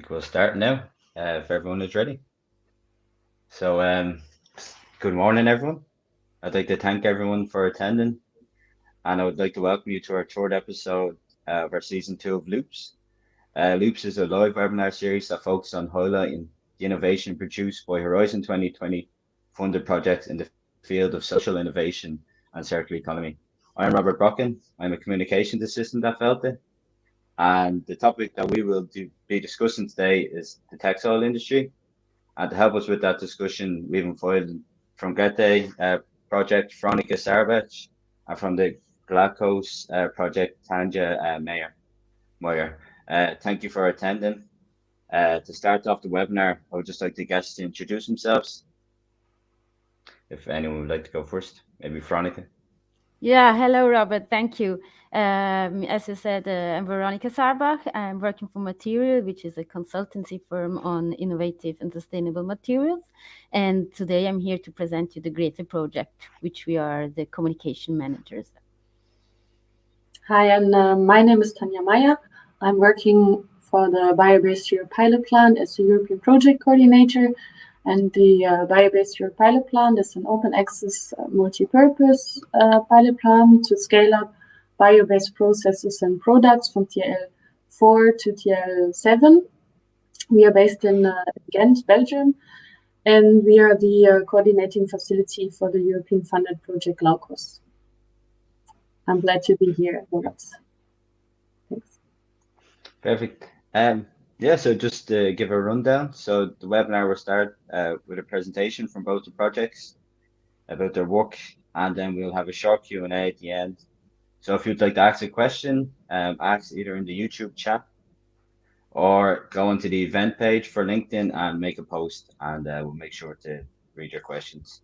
think we'll start now, if everyone is ready. So, good morning, everyone. I'd like to thank everyone for attending, and I would like to welcome you to our third episode of our season 2 of Loops. Loops is a live webinar series that focuses on highlighting the innovation produced by Horizon 2020 funded projects in the field of social innovation and circular economy. I'm Robert Brocken. I'm a communications assistant at Felta, and the topic that we will be discussing today is the textile industry. And to help us with that discussion, we've invited from GRETE project Veronica Sarbach, and from the Glaukos project Tanja Meyer. Thank you for attending. To start off the webinar, I would just like the guests to introduce themselves. If anyone would like to go first, maybe Veronica. Yeah, hello, Robert. Thank you. As you said, I'm Veronica Sarbach. I'm working for Material, which is a consultancy firm on innovative and sustainable materials. And today I'm here to present you the GRETE project, which we are the communication managers. Hi, and my name is Tanja Meyer. I'm working for the Bio-Based Europe Pilot Plant as the European Project Coordinator. And the Bio-Based Europe Pilot Plant is an open access multi-purpose pilot plant to scale up bio-based processes and products from TL4 to TL7. We are based in Ghent, Belgium, and we are the coordinating facility for the European funded project Glaukos. I'm glad to be here with us. Thanks. Perfect. So just to give a rundown. So the webinar will start with a presentation from both the projects about their work, and then we'll have a short Q&A at the end. So if you'd like to ask a question, ask either in the YouTube chat or go onto the event page for LinkedIn and make a post, and we'll make sure to read your questions.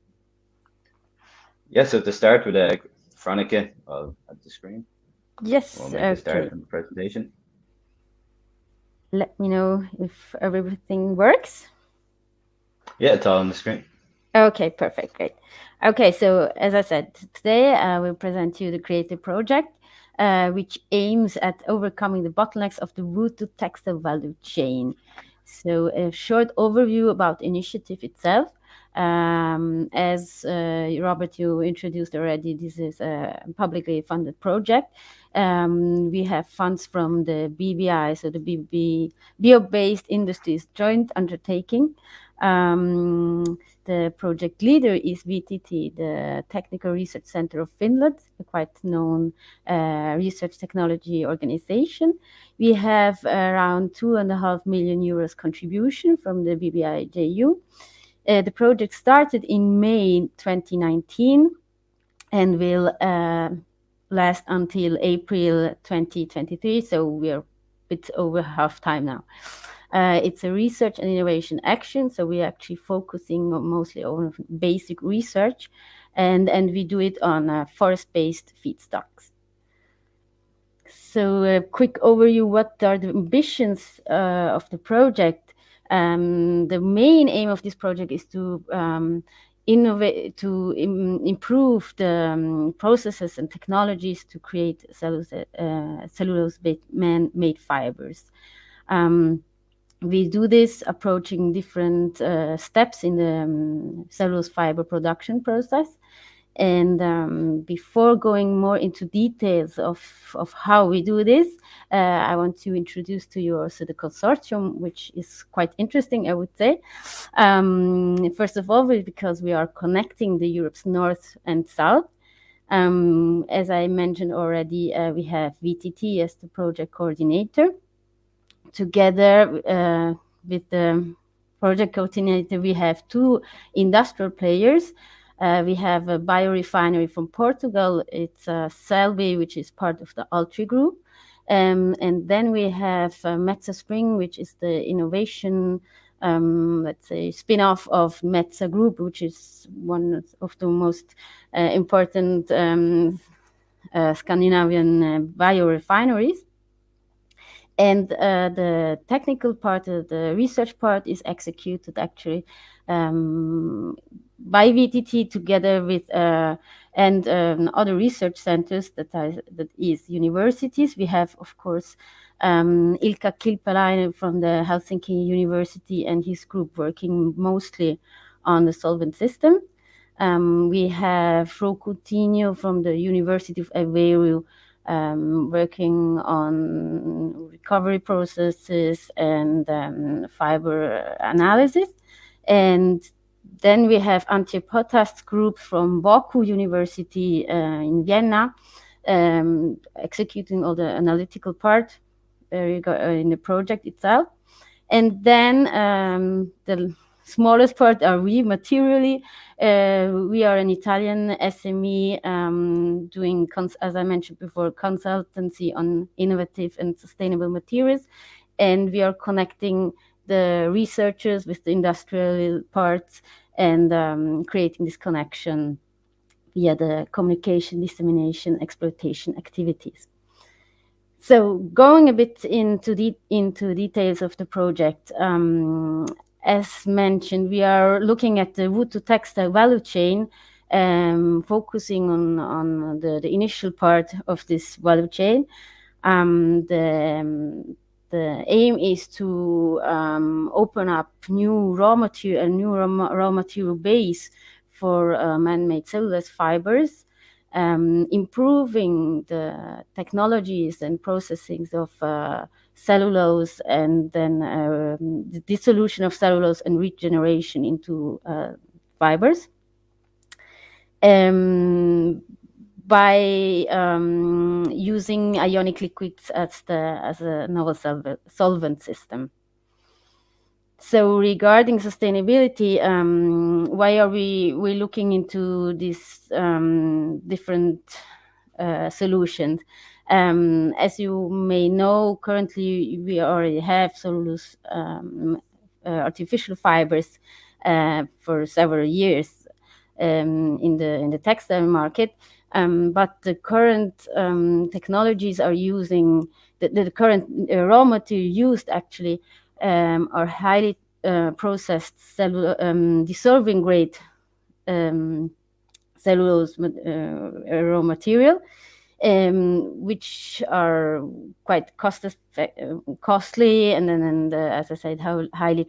So to start with Veronica, at the screen. Yes, we'll make a start from the presentation. Let me know if everything works. Yeah, it's all on the screen. Okay, perfect, great. Okay, so as I said, today I will present you the GRETE project, which aims at overcoming the bottlenecks of the wood to textile value chain. So a short overview about the initiative itself. As Robert, you introduced already, this is a publicly funded project. We have funds from the BBI, so the Bio-Based Industries Joint Undertaking. The project leader is VTT, the Technical Research Center of Finland, a quite known research technology organization. We have around 2.5 million euros contribution from the BBI-JU. The project started in May 2019 and will last until April 2023, so we're a bit over half time now. It's a research and innovation action, so we're actually focusing mostly on basic research, and we do it on forest-based feedstocks. So a quick overview, what are the ambitions of the project? The main aim of this project is to innovate, to improve the processes and technologies to create cellulose-based man-made fibers. We do this approaching different steps in the cellulose fiber production process. And before going more into details of how we do this, I want to introduce to you also the consortium, which is quite interesting, I would say. First of all, because we are connecting the Europe's north and south. As I mentioned already, we have VTT as the project coordinator. Together with the project coordinator, we have two industrial players. We have a biorefinery from Portugal. It's Selby, which is part of the Altri Group. And then we have Metsä Spring, which is the innovation, let's say, spin-off of Metsä Group, which is one of the most important Scandinavian biorefineries. And the technical part, the research part, is executed actually by VTT together with and other research centers that is universities. We have, of course, Ilkka Kilpeläinen from the Helsinki University and his group working mostly on the solvent system. We have Ro Coutinho from the University of Aveiro working on recovery processes and fiber analysis. And then we have Antje Potast's group from Boku University in Vienna, executing all the analytical part in the project itself. And then the smallest part are we materially. We are an Italian SME doing, as I mentioned before, consultancy on innovative and sustainable materials. And we are connecting the researchers with the industrial parts and creating this connection via the communication, dissemination, exploitation activities. So going a bit into details of the project, as mentioned, we are looking at the wood to textile value chain, focusing on the initial part of this value chain. The aim is to open up new raw material base for man-made cellulose fibers, improving the technologies and processings of cellulose, and then the dissolution of cellulose and regeneration into fibers. By using ionic liquids as a novel solvent system. So regarding sustainability, why are we looking into these different solutions? As you may know, currently we already have cellulose artificial fibers for several years in the textile market, but the current technologies are using the current raw material used actually are highly processed dissolving grade cellulose raw material, which are quite costly and as I said, highly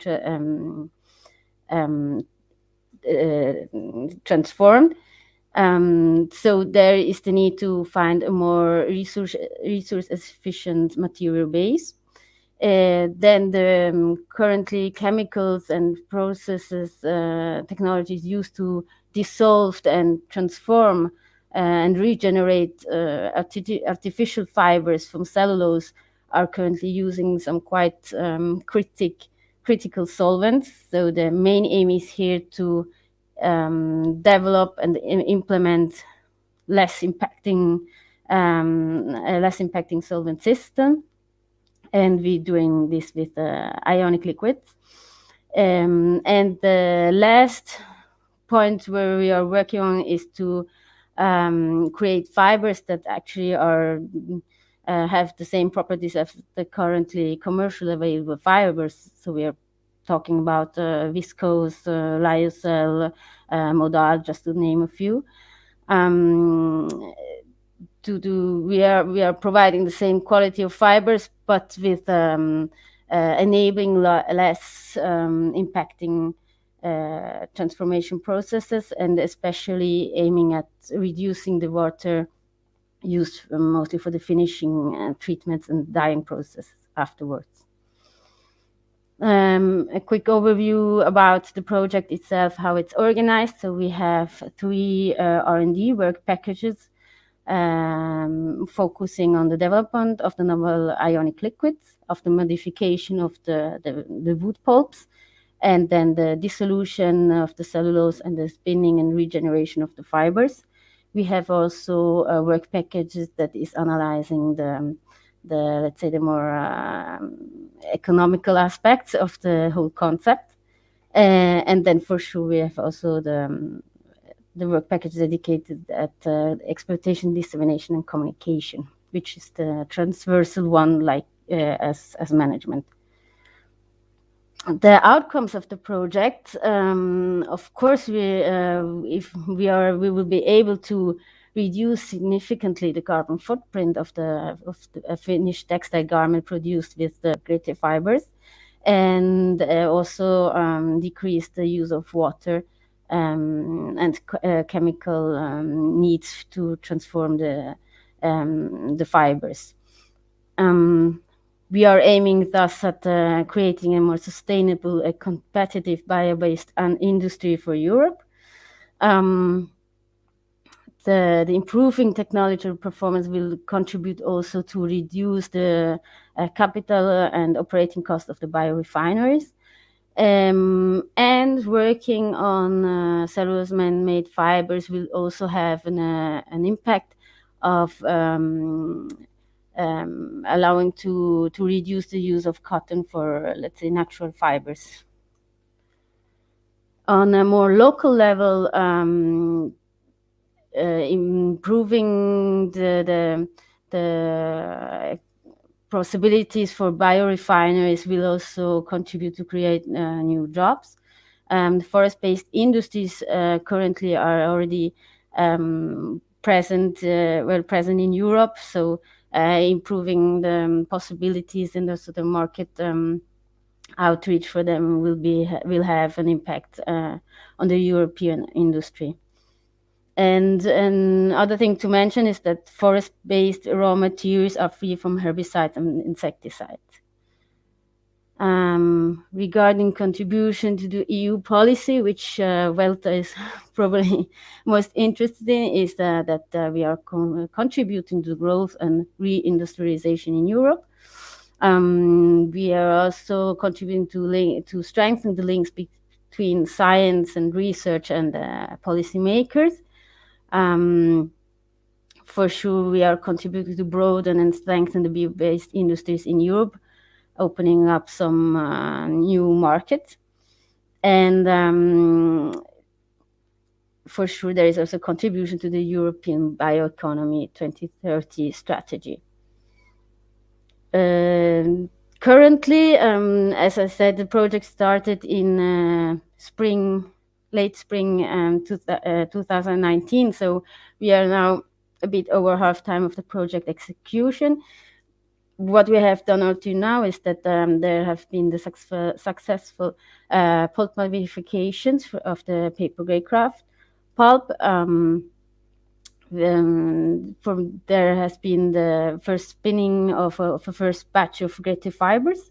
transformed. So there is the need to find a more resource efficient material base. Then the currently chemicals and processes technologies used to dissolve and transform and regenerate artificial fibers from cellulose are currently using some quite critical solvents. So the main aim is here to develop and implement less impacting solvent system, and we're doing this with ionic liquids. And the last point where we are working on is to create fibers that actually are have the same properties as the currently commercially available fibers. So we are talking about viscose, lyocell, modal, just to name a few. We are providing the same quality of fibers, but with enabling less impacting transformation processes, and especially aiming at reducing the water used mostly for the finishing treatments and dyeing process afterwards. A quick overview about the project itself, how it's organized. So we have 3 R&D work packages focusing on the development of the novel ionic liquids, of the modification of the wood pulps, and then the dissolution of the cellulose and the spinning and regeneration of the fibers. We have also work packages that is analyzing the let's say the more economical aspects of the whole concept, and then for sure we have also the work package dedicated at exploitation, dissemination, and communication, which is the transversal one, like as management. the outcomes of the project, of course, we will be able to reduce significantly the carbon footprint of the finished textile garment produced with the GRETE fibers, and also decrease the use of water and chemical needs to transform the fibers. We are aiming thus at creating a more sustainable, competitive bio-based industry for Europe. The improving technological performance will contribute also to reduce the capital and operating cost of the biorefineries. And working on cellulose man-made fibers will also have an impact of allowing to reduce the use of cotton for, let's say, natural fibers. On a more local level, improving the possibilities for biorefineries will also contribute to create new jobs. Forest-based industries currently are already present in Europe, so improving the possibilities and also the market outreach for them will have an impact on the European industry. And another thing to mention is that forest-based raw materials are free from herbicides and insecticides. Regarding contribution to the EU policy, which Welta is probably most interested in, is that we are contributing to growth and reindustrialization in Europe. We are also contributing to strengthen the links between science and research and policymakers. For sure, we are contributing to broaden and strengthen the bio-based industries in Europe, opening up some new markets. And for sure, there is also contribution to the European Bioeconomy 2030 strategy. Currently, as I said, the project started in late spring 2019. So we are now a bit over half time of the project execution. What we have done until now is that there have been the successful pulp modifications of the paper grade kraft pulp. There has been the first spinning of a first batch of GRETE fibers,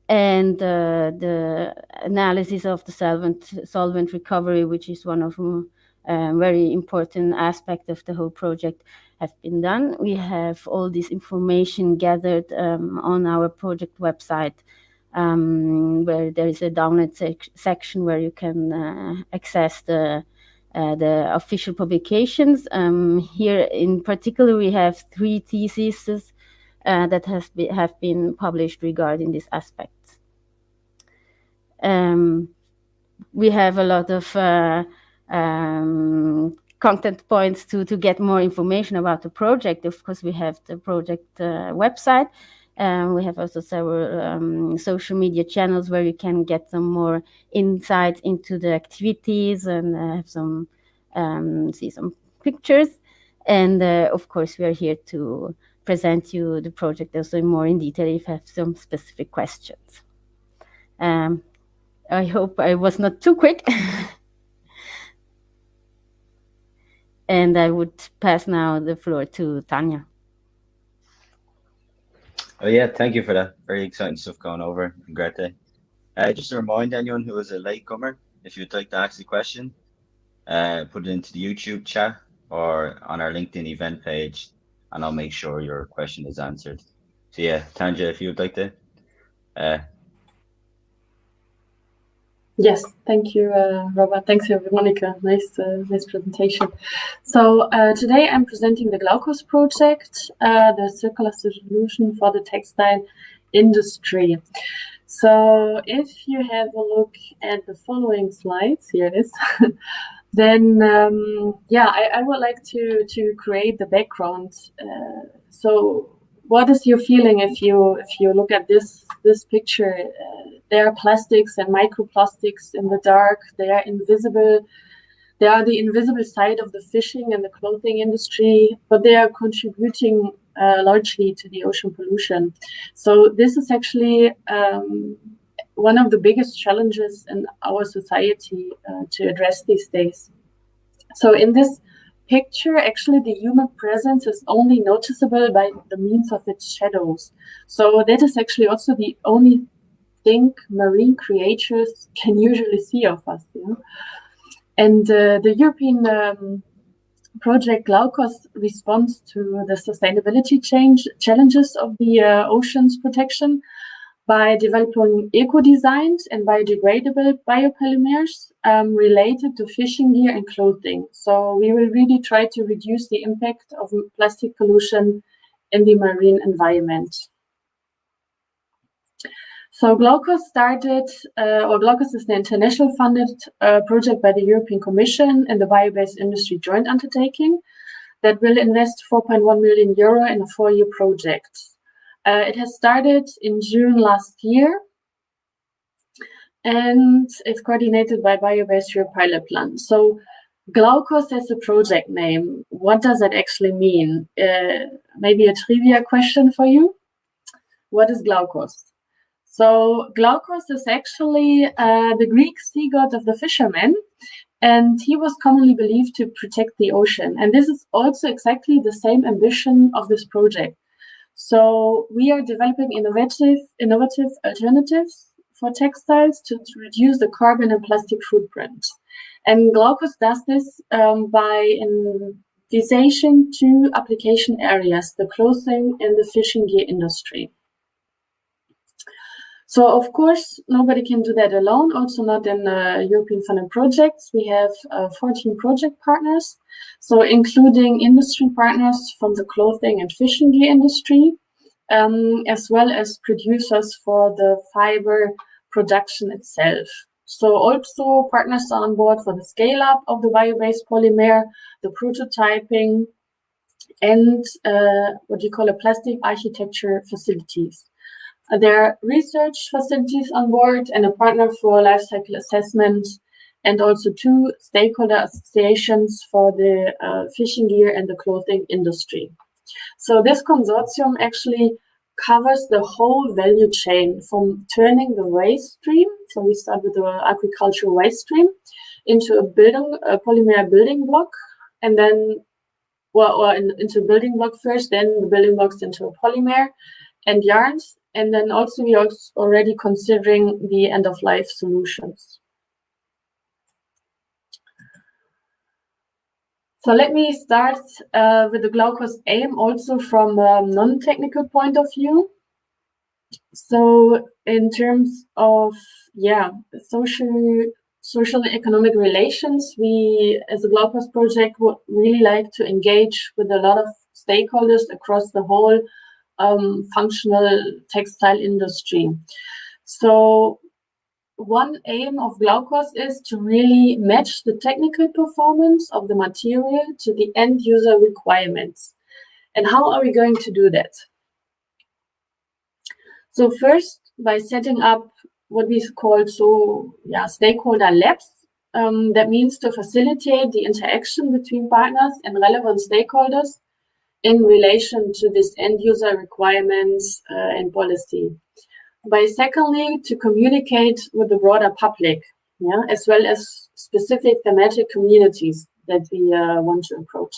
and the analysis of the solvent recovery, which is one of very important aspect of the whole project, have been done. We have all this information gathered on our project website, where there is a download section where you can access the official publications. Here in particular, we have 3 theses that have been published regarding this aspect. We have a lot of content points to get more information about the project. Of course, we have the project website. We have also several social media channels where you can get some more insights into the activities and have some see some pictures. And of course, we are here to present you the project also more in detail if you have some specific questions. I hope I was not too quick. And I would pass now the floor to Tanja. Oh yeah, thank you for that. Very exciting stuff going over in GRETE. Just to remind anyone who is a latecomer, if you'd like to ask a question, put it into the YouTube chat or on our LinkedIn event page, and I'll make sure your question is answered. So yeah, Tanja, if you would like to. Yes, thank you, Robert. Thanks, Veronica. Nice presentation. So today I'm presenting the Glaukos project, the circular solution for the textile industry. So if you have a look at the following slides, here it is, then I would like to create the background. So what is your feeling if you look at this picture? There are plastics and microplastics in the dark. They are invisible. They are the invisible side of the fishing and the clothing industry, but they are contributing largely to the ocean pollution. So this is actually one of the biggest challenges in our society to address these days. So in this picture, actually, the human presence is only noticeable by the means of its shadows. So that is actually also the only thing marine creatures can usually see of us. You know? And the European project Glaukos responds to the sustainability challenges of the ocean's protection by developing eco-designs and biodegradable biopolymers related to fishing gear and clothing. So we will really try to reduce the impact of plastic pollution in the marine environment. So Glaukos Glaukos is an international funded project by the European Commission and the bio-based industry joint undertaking that will invest 4.1 million euro in a 4-year project. It has started in June last year, and it's coordinated by Bio-Based Europe Pilot Plan. So Glaukos as a project name, what does that actually mean? Maybe a trivia question for you. What is Glaukos? So Glaukos is actually the Greek sea god of the fishermen, and he was commonly believed to protect the ocean. And this is also exactly the same ambition of this project. So we are developing innovative alternatives for textiles to reduce the carbon and plastic footprint. And Glaukos does this by envisaging 2 application areas, the clothing and the fishing gear industry. So, of course, nobody can do that alone, also not in European funded projects. We have 14 project partners, so including industry partners from the clothing and fishing gear industry, as well as producers for the fiber production itself. So also partners are on board for the scale-up of the bio-based polymer, the prototyping, and what you call a plastic architecture facilities. There are research facilities on board and a partner for life cycle assessment, and also 2 stakeholder associations for the fishing gear and the clothing industry. So this consortium actually covers the whole value chain from turning the waste stream, so we start with the agricultural waste stream, into a polymer building block, and then, into a building block first, then the building blocks into a polymer and yarns. And then also we are already considering the end-of-life solutions. So let me start with the Glaukos aim also from a non-technical point of view. So in terms of social-economic relations, we as a Glaukos project would really like to engage with a lot of stakeholders across the whole functional textile industry. So one aim of Glaukos is to really match the technical performance of the material to the end user requirements. And how are we going to do that? So first, by setting up what we call stakeholder labs. That means to facilitate the interaction between partners and relevant stakeholders in relation to this end user requirements and policy. By secondly, to communicate with the broader public, as well as specific thematic communities that we want to approach.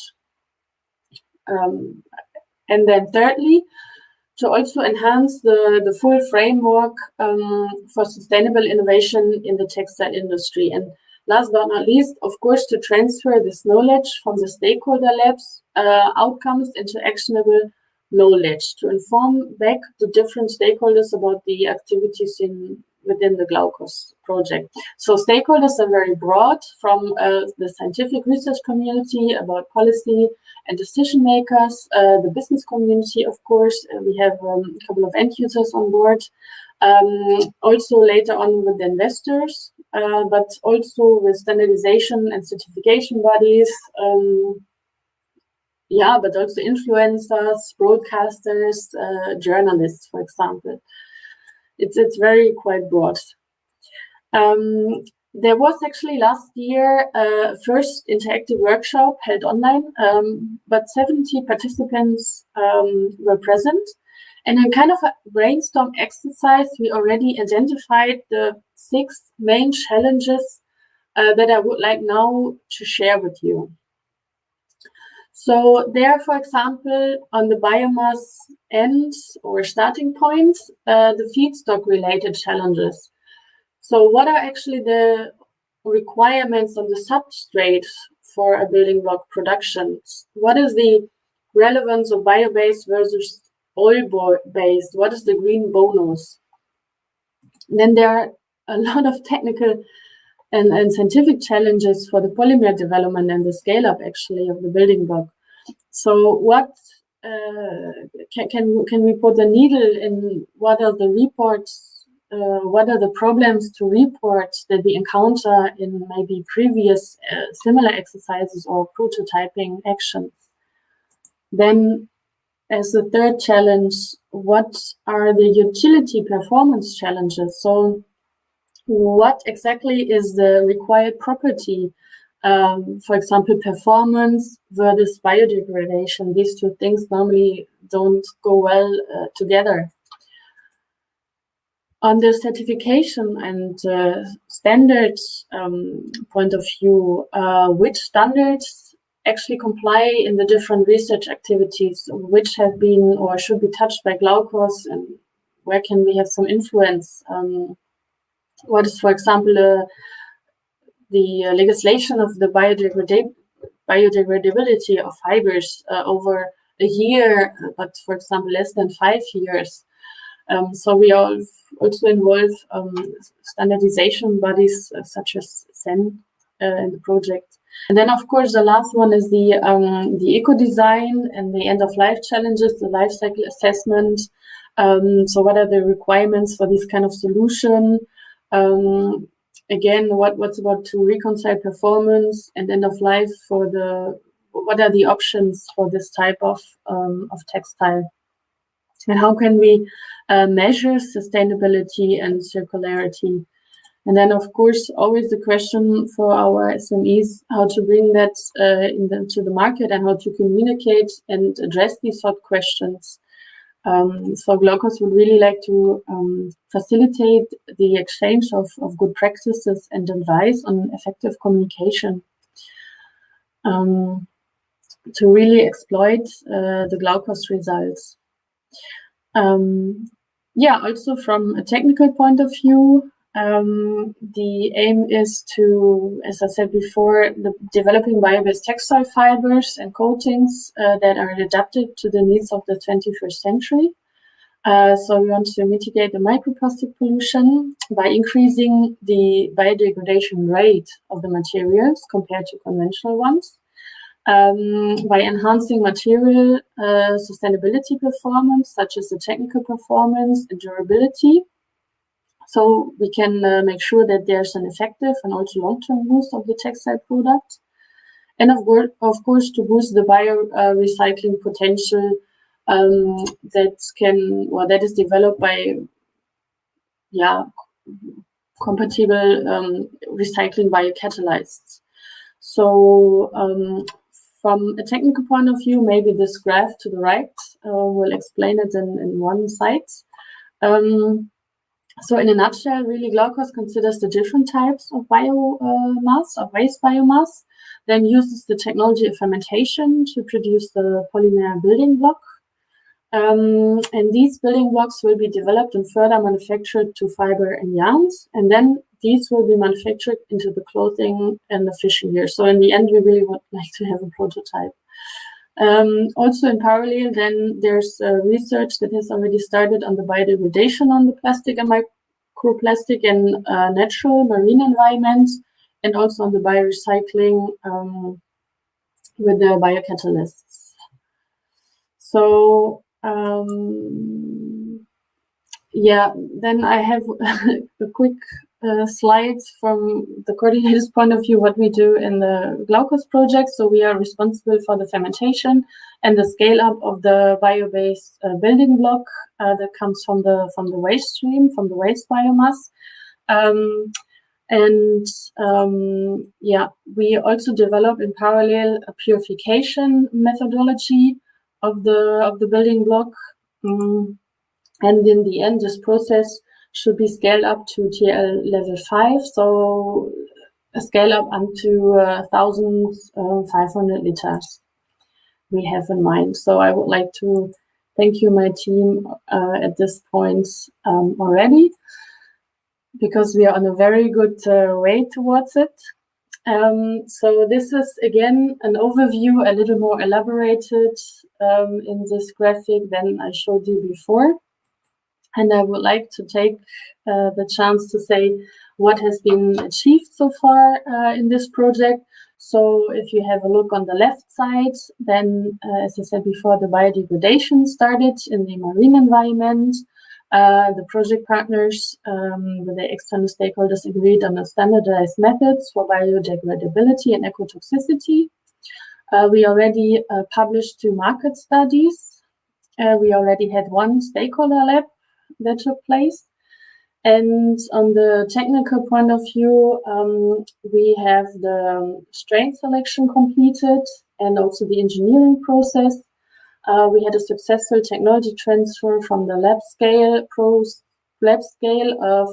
And then thirdly, to also enhance the full framework for sustainable innovation in the textile industry. And last but not least, of course, to transfer this knowledge from the stakeholder labs outcomes into actionable knowledge, to inform back the different stakeholders about the activities within the Glaukos project. So stakeholders are very broad, from the scientific research community about policy and decision makers, the business community, of course. We have a couple of end users on board. Also later on with the investors, but also with standardization and certification bodies, but also influencers, broadcasters, journalists, for example. it's very quite broad. There was actually last year a first interactive workshop held online, but 70 participants were present. And in kind of a brainstorm exercise, we already identified the 6 main challenges that I would like now to share with you. So there, for example, on the biomass end or starting point, the feedstock related challenges. So what are actually the requirements on the substrate for a building block production? What is the relevance of bio-based versus oil-based? What is the green bonus? And then there are a lot of technical and scientific challenges for the polymer development and the scale-up actually of the building block. So what can we put the needle in? What are the reports? What are the problems to report that we encounter in maybe previous similar exercises or prototyping actions? Then, as the third challenge, what are the utility performance challenges? So what exactly is the required property? For example, performance versus biodegradation. These two things normally don't go well together. On the certification and standards point of view, which standards actually comply in the different research activities, which have been or should be touched by Glaukos, and where can we have some influence? What is, for example, the legislation of the biodegradability of fibers over a year, but for example, less than 5 years? So we also involve standardization bodies such as SEN in the project. And then, of course, the last one is the eco-design and the end-of-life challenges, the life cycle assessment. So what are the requirements for this kind of solution? Again, what's about to reconcile performance and end-of-life for what are the options for this type of textile? And how can we measure sustainability and circularity? And then, of course, always the question for our SMEs, how to bring that to the market and how to communicate and address these hot questions. So Glaukos would really like to facilitate the exchange of good practices and advice on effective communication to really exploit the Glaukos results. Also from a technical point of view, the aim is to, as I said before, developing bio-based textile fibers and coatings that are adapted to the needs of the 21st century. So we want to mitigate the microplastic pollution by increasing the biodegradation rate of the materials compared to conventional ones. By enhancing material sustainability performance, such as the technical performance and durability. So we can make sure that there's an effective and also long-term use of the textile product. And of course, to boost the bio-recycling potential that is developed by compatible recycling biocatalysts. So from a technical point of view, maybe this graph to the right will explain it in one site. So in a nutshell, really, Glaukos considers the different types of biomass, of waste biomass, then uses the technology of fermentation to produce the polymer building block. And these building blocks will be developed and further manufactured to fiber and yarns, and then these will be manufactured into the clothing and the fishing gear. So in the end, we really would like to have a prototype. Also in parallel, then there's research that has already started on the biodegradation on the plastic and microplastic and natural marine environments, and also on the biorecycling with the biocatalysts. So then I have a quick slides from the coordinator's point of view what we do in the Glaukos project. So we are responsible for the fermentation and the scale up of the bio-based building block that comes from the waste stream, from the waste biomass. We also develop in parallel a purification methodology of the building block. And in the end, this process should be scaled up to TL level 5, so a scale up unto 1,500 liters we have in mind. So I would like to thank you, my team, at this point already, because we are on a very good way towards it. So this is again an overview, a little more elaborated in this graphic than I showed you before. And I would like to take the chance to say what has been achieved so far in this project. So if you have a look on the left side, then as I said before, the biodegradation started in the marine environment. The project partners with the external stakeholders agreed on the standardized methods for biodegradability and ecotoxicity. We already published 2 market studies. We already had 1 stakeholder lab that took place. And on the technical point of view, we have the strain selection completed and also the engineering process. We had a successful technology transfer from the lab scale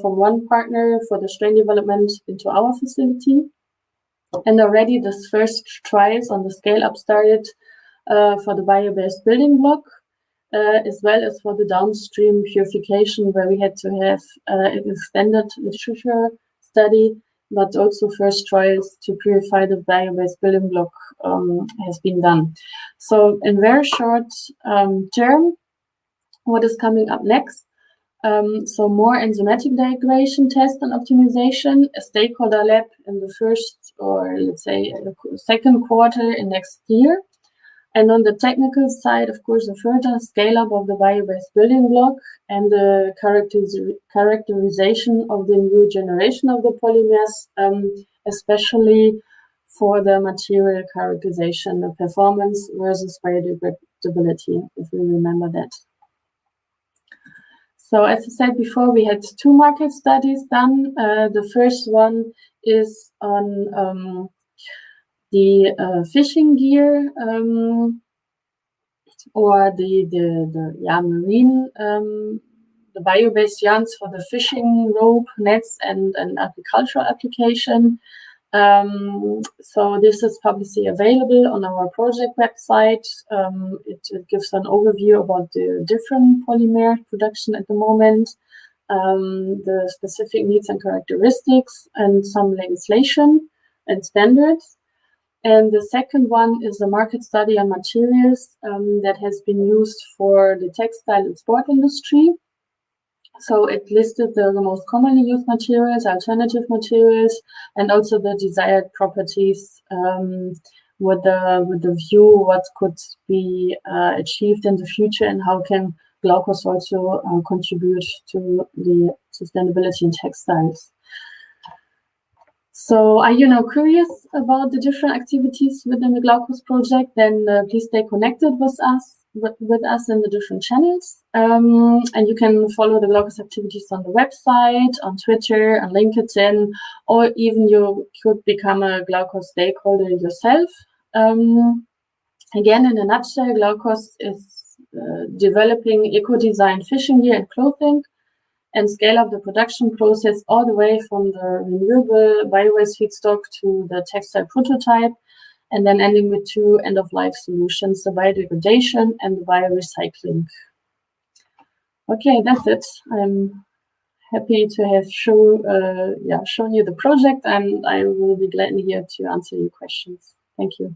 from one partner for the strain development into our facility. And already this first trials on the scale up started for the bio-based building block, as well as for the downstream purification, where we had to have an extended literature study, but also first trials to purify the bio-based building block has been done. So in very short term, what is coming up next? So more enzymatic degradation test and optimization, a stakeholder lab in the first, or let's say second quarter in next year. And on the technical side, of course, a further scale up of the bio-based building block and the characterization of the new generation of the polymers, especially for the material characterization, the performance versus biodegradability, if we remember that. So as I said before, we had 2 market studies done. The first one is on the fishing gear or the marine, the bio-based yarns for the fishing rope, nets, and agricultural application. So this is publicly available on our project website. It gives an overview about the different polymer production at the moment, the specific needs and characteristics, and some legislation and standards. And the second one is a market study on materials that has been used for the textile and sport industry. So it listed the most commonly used materials, alternative materials, and also the desired properties with the view what could be achieved in the future and how can Glaukos also contribute to the sustainability in textiles. So are you now curious about the different activities within the Glaukos project? Then please stay connected with us in the different channels. And you can follow the Glaukos activities on the website, on Twitter, on LinkedIn, or even you could become a Glaukos stakeholder yourself. Again, in a nutshell, Glaukos is developing eco-design fishing gear and clothing, and scale up the production process all the way from the renewable bio-waste feedstock to the textile prototype, and then ending with 2 end-of-life solutions, the biodegradation and the biorecycling. Okay, that's it. I'm happy to have shown you the project, and I will be glad here to answer your questions. Thank you.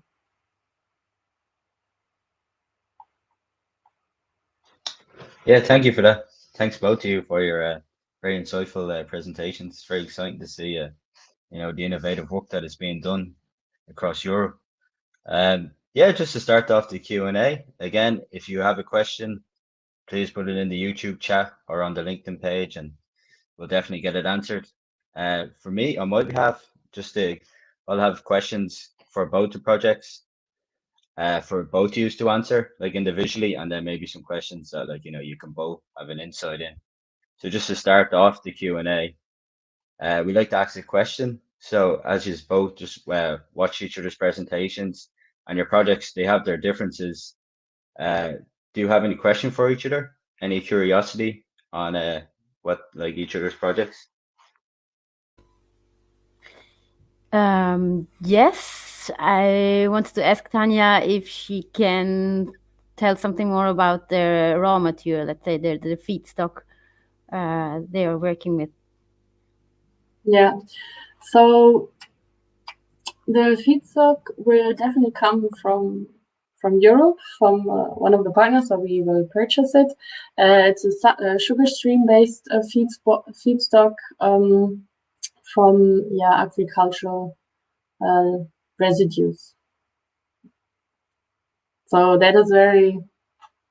Yeah, thank you for that. Thanks both of you for your very insightful presentations. It's very exciting to see the innovative work that is being done across Europe. Yeah, just to start off the Q&A, again, if you have a question, please put it in the YouTube chat or on the LinkedIn page, and we'll definitely get it answered. For me, on my behalf, I'll have questions for both the projects, for both you to answer, like individually, and then maybe some questions that, like, you can both have an insight in. So just to start off the Q&A, we like to ask a question. So as you both just watch each other's presentations and your projects, they have their differences. Do you have any question for each other? Any curiosity on what like each other's projects? Yes, I wanted to ask Tanja if she can tell something more about the raw material, let's say the feedstock they are working with. Yeah. So the feedstock will definitely come from Europe, from one of the partners, so we will purchase it. It's a sugar stream based feedstock from agricultural residues. So that is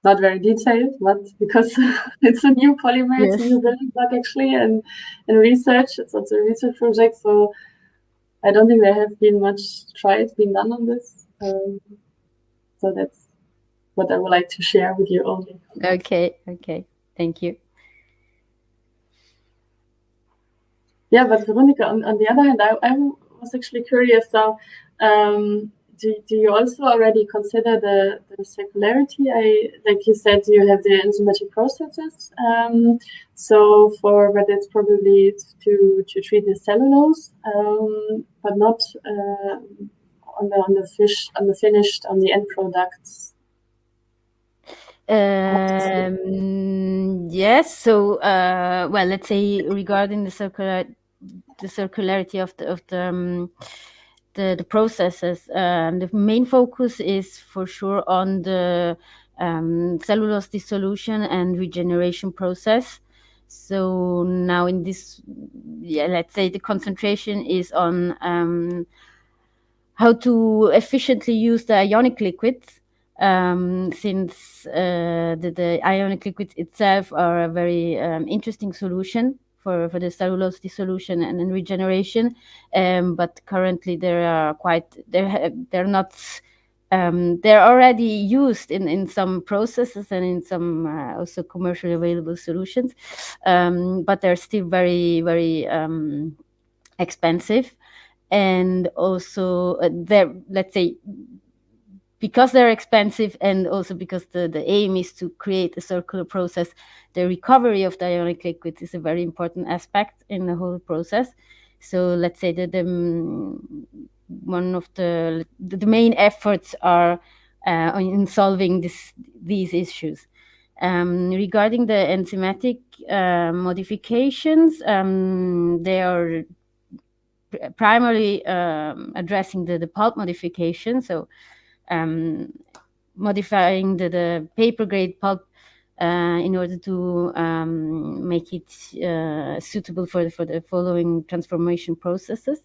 not very detailed, but because it's a new polymer, it's a new building block actually, and in research, it's also a research project. So I don't think there have been much trials being done on this. So that's what I would like to share with you only. Okay, thank you. Yeah, but Veronica, on the other hand, I was actually curious. So, do you also already consider the circularity? Like you said, you have the enzymatic processes. But it's probably to treat the cellulose, but not on the end products. Yes. So, well, let's say regarding the circularity of the processes, the main focus is for sure on the cellulose dissolution and regeneration process. So now in this, let's say the concentration is on how to efficiently use the ionic liquids, since the ionic liquids itself are a very interesting solution for the cellulose dissolution and then regeneration, but currently they're not. They're already used in some processes and in some also commercially available solutions, but they're still very, very expensive. And also let's say, because they're expensive and also because the aim is to create a circular process, the recovery of the ionic liquids is a very important aspect in the whole process. So let's say that one of the main efforts are in solving these issues. Regarding the enzymatic modifications, they are primarily addressing the pulp modification, so modifying the paper grade pulp in order to make it suitable for the following transformation processes.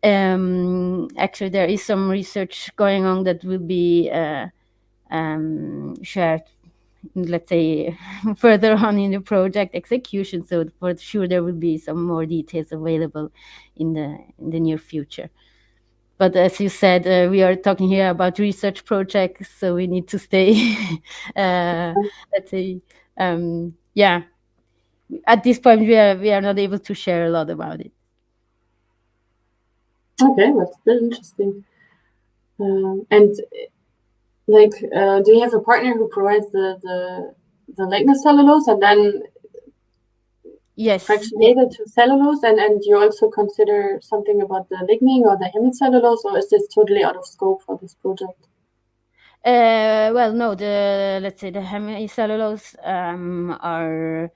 Actually, there is some research going on that will be shared, let's say, further on in the project execution. So for sure there will be some more details available in the near future. But as you said, we are talking here about research projects, so we need to stay, let's say, at this point we are not able to share a lot about it. Okay, that's very interesting. And like, do you have a partner who provides the lignin cellulose and then yes, fractionated to cellulose, and you also consider something about the lignin or the hemicellulose, or is this totally out of scope for this project? Well, no, let's say the hemicellulose are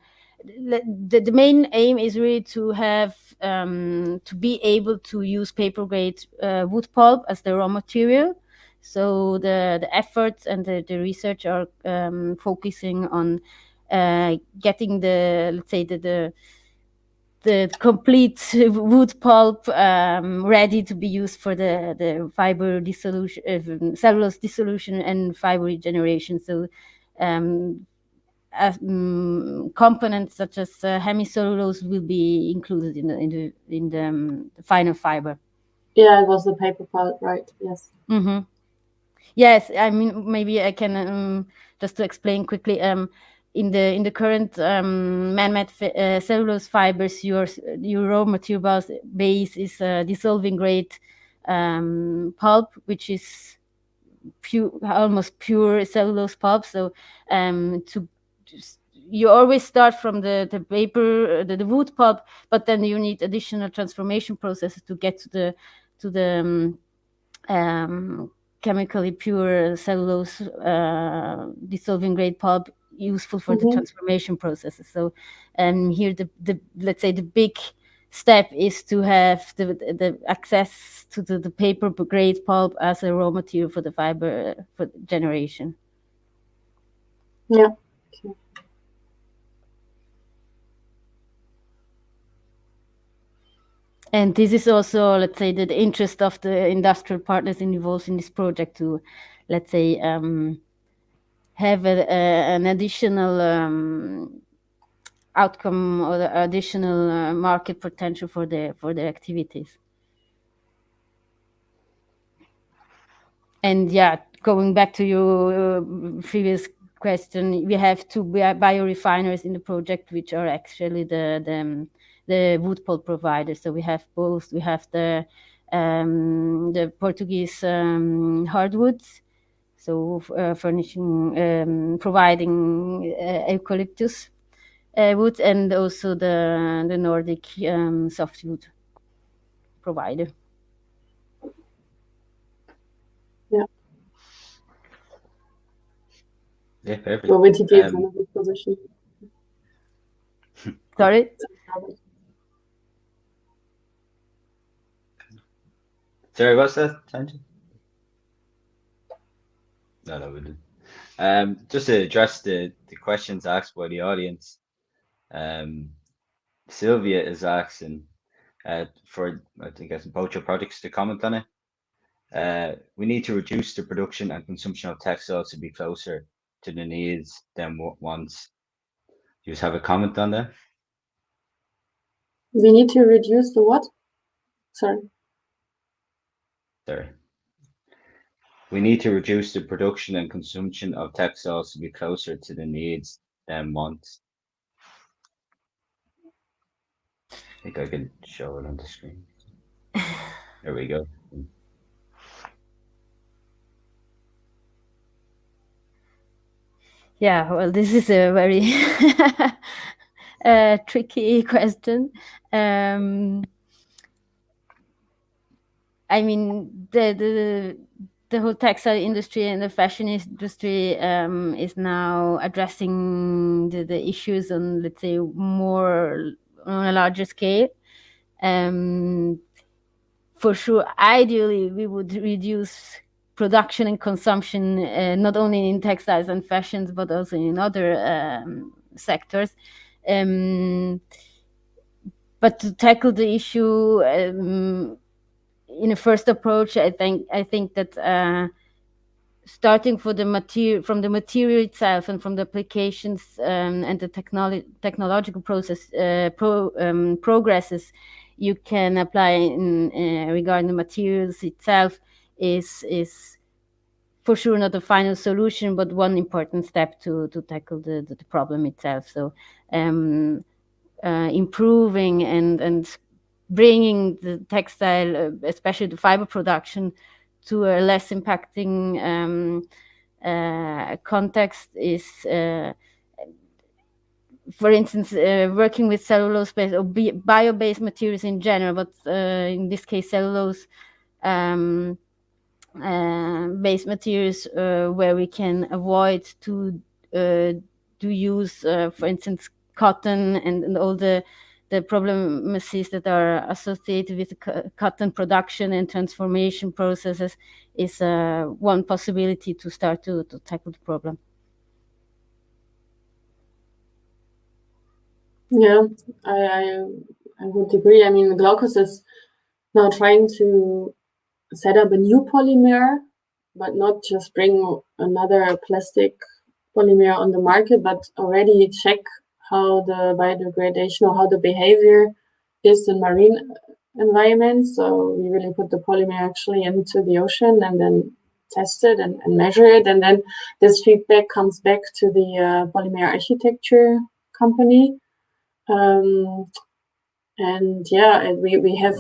the main aim is really to have to be able to use paper grade wood pulp as the raw material. So the efforts and the research are focusing on getting let's say the complete wood pulp ready to be used for the fiber dissolution, cellulose dissolution and fiber regeneration. So components such as hemicellulose will be included in the final fiber. Yeah, it was the paper pulp, right? Yes. Mm-hmm. Yes, I mean, maybe I can just to explain quickly. In the current man-made cellulose fibers, your raw material base is dissolving grade pulp, which is pure, almost pure cellulose pulp. So you always start from the paper, the wood pulp, but then you need additional transformation processes to get to the chemically pure cellulose dissolving grade pulp useful for the transformation processes. So here the let's say the big step is to have the access to the paper grade pulp as a raw material for the fiber for generation. Yeah. Okay. And this is also, let's say, the interest of the industrial partners involved in this project to, let's say, have an additional outcome or the additional market potential for the activities. And yeah, going back to your previous question, we have two biorefineries in the project, which are actually the wood pulp providers. So we have both. We have the Portuguese hardwoods, so providing eucalyptus wood, and also the Nordic softwood provider. Yeah. Yeah, perfect. So WTT is in a good position. Sorry? Sorry, what's that, Tanja? No, we didn't. Just to address the questions asked by the audience, Sylvia is asking for, I think, both your projects to comment on it. We need to reduce the production and consumption of textiles to be closer to the needs than wants. Do you just have a comment on that? We need to reduce the what? Sorry. We need to reduce the production and consumption of textiles to be closer to the needs than wants. I think I can show it on the screen. There we go. Yeah, well, this is a very tricky question. I mean, the whole textile industry and the fashion industry is now addressing the issues on, let's say, more on a larger scale. For sure, ideally, we would reduce production and consumption, not only in textiles and fashions, but also in other sectors. But to tackle the issue in a first approach, I think that starting from the material itself and from the applications and the technological process progresses you can apply regarding the materials itself is for sure not the final solution, but one important step to tackle the problem itself. So improving and bringing the textile, especially the fiber production, to a less impacting context is, for instance, working with cellulose-based or bio-based materials in general, but in this case, cellulose based materials where we can avoid to use, for instance, cotton and all the problems that are associated with cotton production and transformation processes is one possibility to start to tackle the problem. Yeah, I would agree. I mean, Glaukos is now trying to set up a new polymer, but not just bring another plastic polymer on the market, but already check how the biodegradation or how the behavior is in marine environments. So we really put the polymer actually into the ocean and then test it and measure it. And then this feedback comes back to the polymer architecture company. And yeah, we have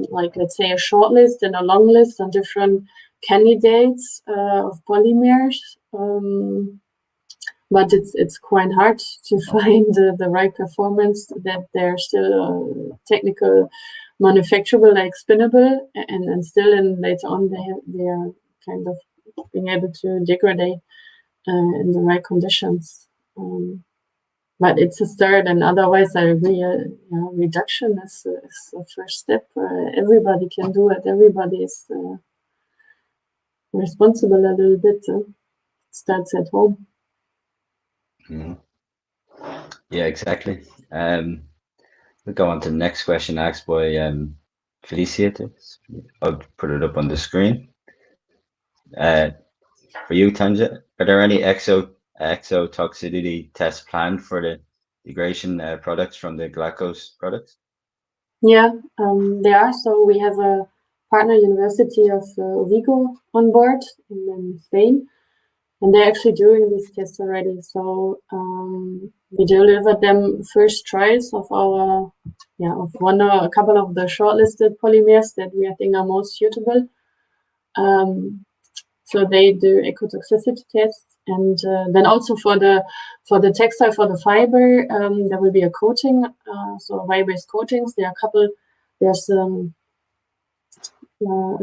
like, let's say, a short list and a long list on different candidates of polymers. But it's quite hard to find the right performance, that they're still technical manufacturable, like spinnable, and still later on they are kind of being able to degrade in the right conditions. But it's a start, and otherwise I agree, reduction is a first step. Everybody can do it. Everybody is responsible a little bit. It starts at home. Mhm. Yeah, exactly. We'll go on to the next question asked by Felicia. I'll put it up on the screen. For you, Tanja, are there any exotoxicity tests planned for the degradation products from the Glaukos products? Yeah, there are. So we have a partner university of Vigo on board in Spain, and they're actually doing these tests already. So we delivered them first trials of our, of one or a couple of the shortlisted polymers that we, I think, are most suitable. So they do ecotoxicity tests, and then also for the textile, for the fiber, there will be a coating. So fiber-based coatings. There are a couple. There's a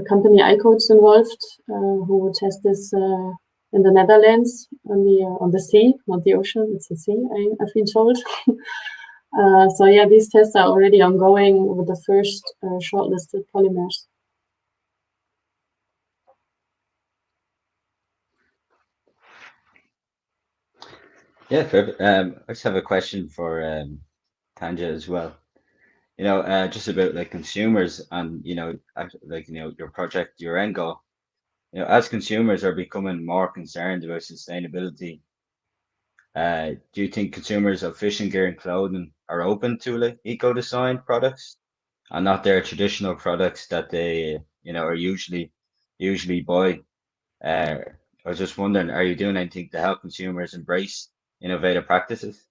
company iCoats involved who will test this in the Netherlands on the sea, not the ocean. It's the sea. I've been told. So yeah, these tests are already ongoing with the first shortlisted polymers. Yeah, perfect. I just have a question for Tanja as well. Just about like consumers and your project, your end goal. As consumers are becoming more concerned about sustainability, do you think consumers of fishing gear and clothing are open to like eco-design products and not their traditional products that they are usually buy? I was just wondering, are you doing anything to help consumers embrace innovative practices?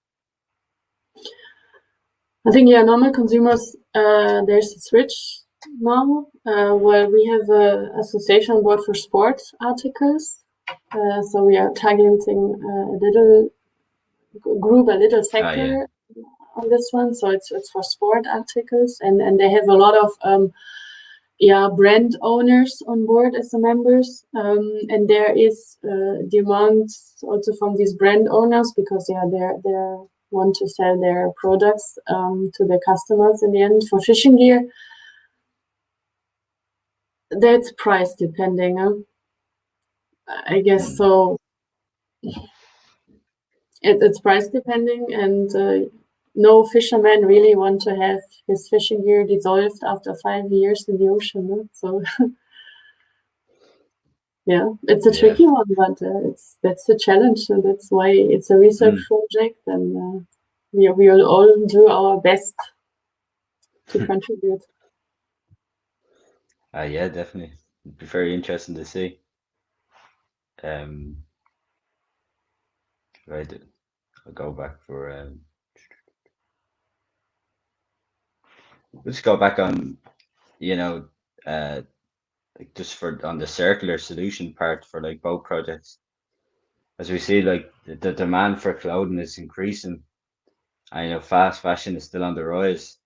I think, normal consumers, there's a switch now, where we have a association on board for sports articles. So we are targeting a little group, a little sector on this one. So it's for sport articles, and they have a lot of brand owners on board as the members, and there is demand also from these brand owners, because they're want to sell their products to their customers in the end. For fishing gear, that's price depending, I guess. So it's price depending, and no fisherman really want to have his fishing gear dissolved after 5 years in the ocean. So yeah, it's a tricky one, but that's the challenge, and that's why it's a research project, and we will all do our best to contribute. Yeah, definitely. It'd be very interesting to see. Right, I'll go back for let's go back on, like just for on the circular solution part for like boat projects. As we see, like the demand for clothing is increasing, and fast fashion is still on the rise.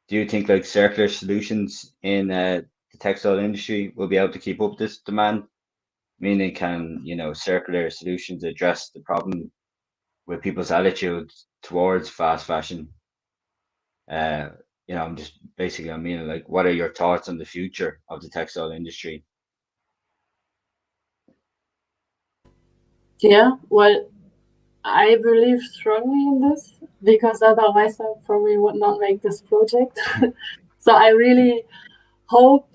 Do you think like circular solutions in the textile industry will be able to keep up this demand? Meaning, can circular solutions address the problem with people's attitudes towards fast fashion? I'm just basically, I mean, like, what are your thoughts on the future of the textile industry? Yeah, well, I believe strongly in this, because otherwise I probably would not make this project. So I really hope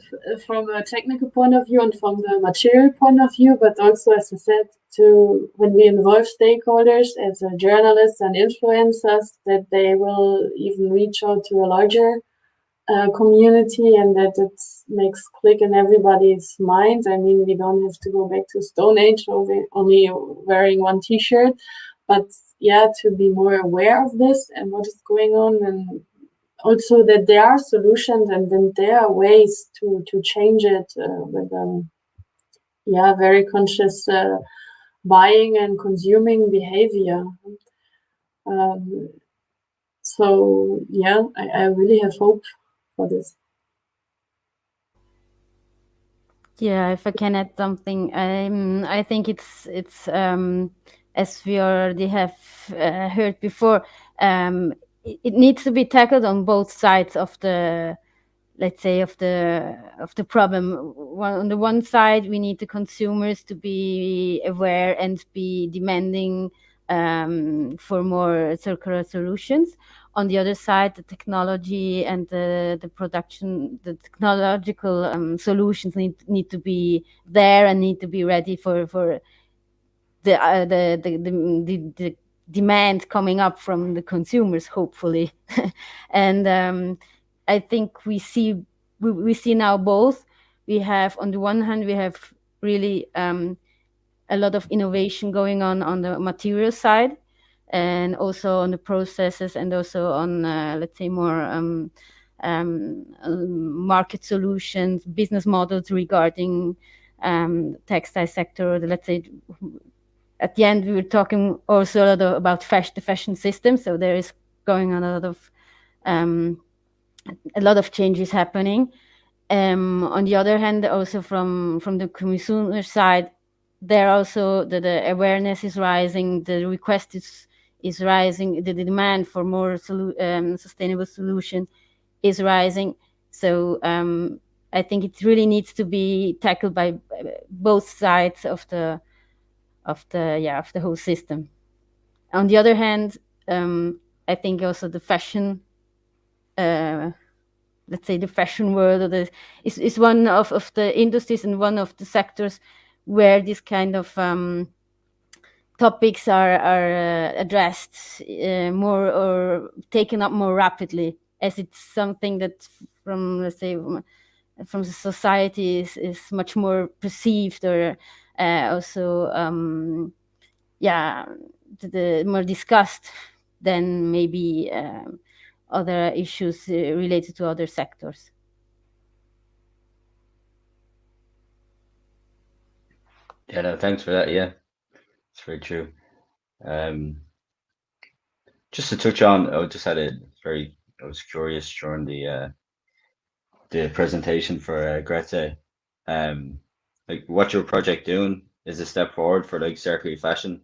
from a technical point of view and from the material point of view, but also, as I said, to when we involve stakeholders as journalists and influencers, that they will even reach out to a larger community, and that it makes click in everybody's mind. I mean, we don't have to go back to Stone Age only wearing one T-shirt, but yeah, to be more aware of this and what is going on, and also that there are solutions and then there are ways to change it with very conscious buying and consuming behavior. Um, so yeah, I really have hope for this. Yeah, if I can add something, I think it's as we already have heard before, it needs to be tackled on both sides of the, let's say, of the problem. On the one side, we need the consumers to be aware and be demanding for more circular solutions. On the other side, the technology and the production, the technological solutions need to be there and need to be ready for the demand coming up from the consumers, hopefully. And I think we see now both. We have, on the one hand, we have really a lot of innovation going on the material side, and also on the processes, and also on let's say more market solutions, business models regarding textile sector, or let's say at the end we were talking also a lot about the fashion system. So there is going on a lot of changes happening. On the other hand, also from the consumer side, there also the awareness is rising, the request is rising, the demand for more sustainable solution is rising. So I think it really needs to be tackled by both sides of the whole system. On the other hand, I think also the fashion, let's say the fashion world, is one of the industries and one of the sectors where this kind of topics are addressed more, or taken up more rapidly, as it's something that from, let's say, from the society is much more perceived, or also the more discussed than maybe other issues related to other sectors. Yeah, no, thanks for that. Yeah, it's very true. Just to touch on, I was curious during the presentation for Grete. Like what your project doing is a step forward for like circular fashion,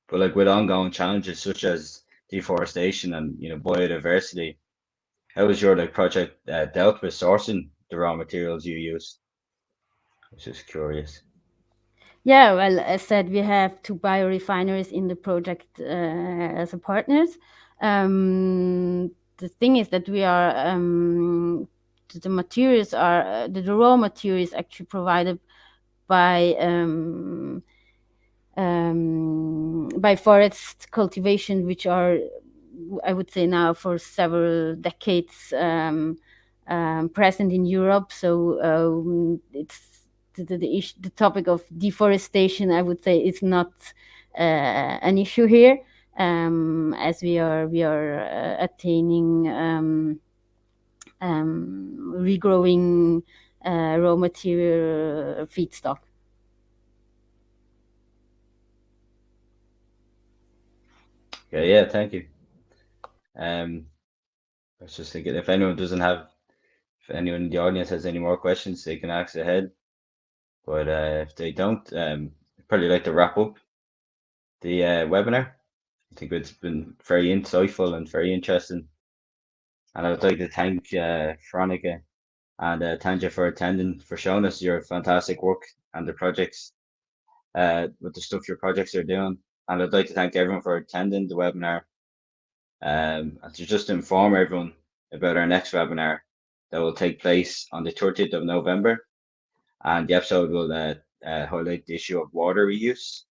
but like with ongoing challenges such as deforestation and biodiversity, how is your like project dealt with sourcing the raw materials you use? I was just curious. Yeah, well, as said, we have 2 biorefineries in the project as a partners. The thing is that we are the materials are the raw materials actually provided by forest cultivation, which are, I would say, now for several decades present in Europe. So it's the topic of deforestation, I would say, is not an issue here, as we are attaining regrowing raw material feedstock. Yeah, thank you. I was just thinking if anyone in the audience has any more questions, they can ask ahead. But if they don't, I'd probably like to wrap up the webinar. I think it's been very insightful and very interesting. And I would like to thank Veronica and Tanja for attending, for showing us your fantastic work and the projects, with the stuff your projects are doing. And I'd like to thank everyone for attending the webinar. And to just inform everyone about our next webinar, that will take place on the 30th of November. And the episode will highlight the issue of water reuse.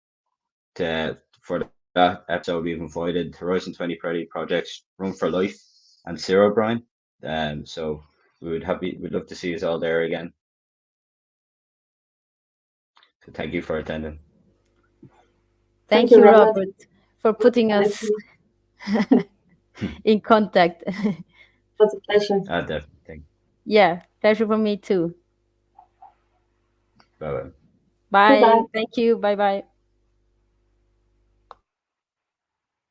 For that episode, we've invited Horizon 2030 projects Room for Life and Zero Brine. So we'd love to see us all there again. So thank you for attending. Thank you, Robert, for putting us in contact. It was a pleasure. Definitely. Yeah, pleasure for me too. Bye-bye. Bye. Goodbye. Thank you. Bye-bye.